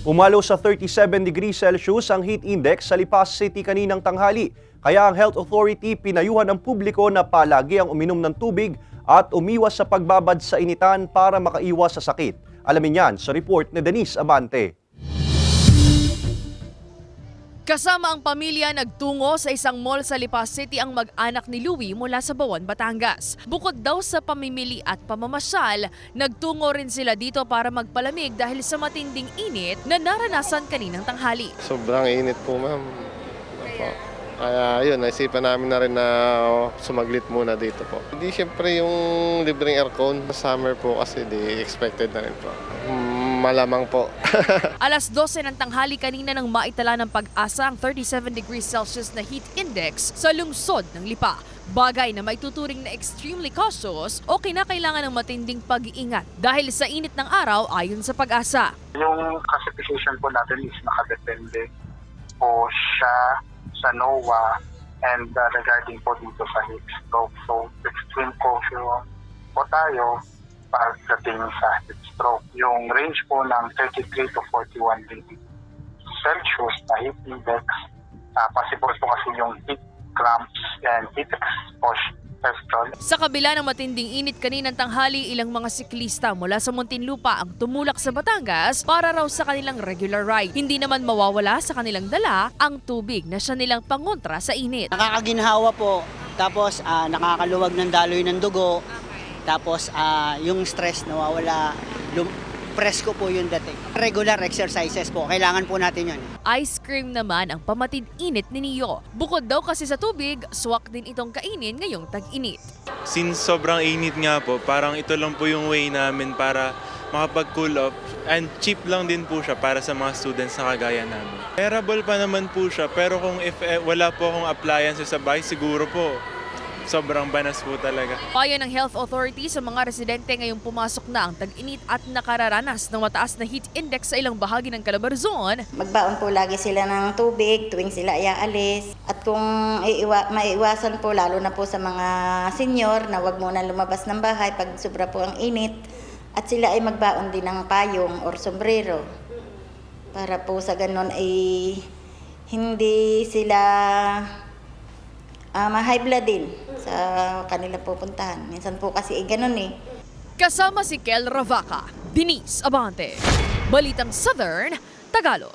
Umalo sa 37 degrees Celsius ang heat index sa Lipas City kaninang tanghali. Kaya ang Health Authority pinayuhan ang publiko na palagi ang uminom ng tubig at umiwas sa pagbabad sa initan para makaiwas sa sakit. Alamin yan sa report ni Denise Abante. Kasama ang pamilya nagtungo sa isang mall sa Lipas City ang mag-anak ni Louie mula sa Bawan, Batangas. Bukod daw sa pamimili at pamamasyal, nagtungo rin sila dito para magpalamig dahil sa matinding init na naranasan kaninang tanghali. Sobrang init po, ma'am. Kaya yun, naisipan namin na rin na sumaglit muna dito po. Hindi siyempre yung libreng aircon. Summer po kasi di expected na rin po. Malamang po. Alas 12 ng tanghali kanina nang maitala ng Pag-asa ang 37 degrees Celsius na heat index sa lungsod ng Lipa. Bagay na may tuturing na extremely cautious o kinakailangan ng matinding pag-iingat dahil sa init ng araw ayon sa Pag-asa. Yung classification po natin is nakadepende po siya sa NOAA and regarding po dito sa heat stroke. So, extreme caution po tayo pagdating sa heat stroke. Yung range po ng 33 to 41 degrees Celsius na heat index, possible po kasi yung heat cramps and heat exhaustion. Sa kabila ng matinding init kaninang tanghali, ilang mga siklista mula sa Muntinlupa ang tumulak sa Batangas para raw sa kanilang regular ride. Hindi naman mawawala sa kanilang dala ang tubig na siya nilang pangontra sa init. Nakakaginhawa po, tapos nakakaluwag ng daloy ng dugo, tapos yung stress nawawala, presko po yung dating. Regular exercises po, kailangan po natin yun. Ice cream naman ang pamatid init ni Neo. Bukod daw kasi sa tubig, swak din itong kainin ngayong tag-init. Since sobrang init nga po, parang ito lang po yung way namin para makapag-cool off. And cheap lang din po siya para sa mga students na kagaya namin. Bearable pa naman po siya, pero kung wala po akong appliances sa bahay, siguro po sobrang banas po talaga. Payo ng Health Authority sa mga residente ngayong pumasok na ang tag-init at nakararanas ng mataas na heat index sa ilang bahagi ng Calabarzon. Magbaon po lagi sila ng tubig tuwing sila iaalis. At kung maiiwasan po lalo na po sa mga senior na wag muna lumabas ng bahay pag sobra po ang init. At sila ay magbaon din ng payong or sombrero. Para po sa ganun ay hindi sila ma-high blood din sa kanila pupuntahan. Minsan po kasi ganun eh. Kasama si Kel Ravaca, Denise Abante, Balitang Southern, Tagalog.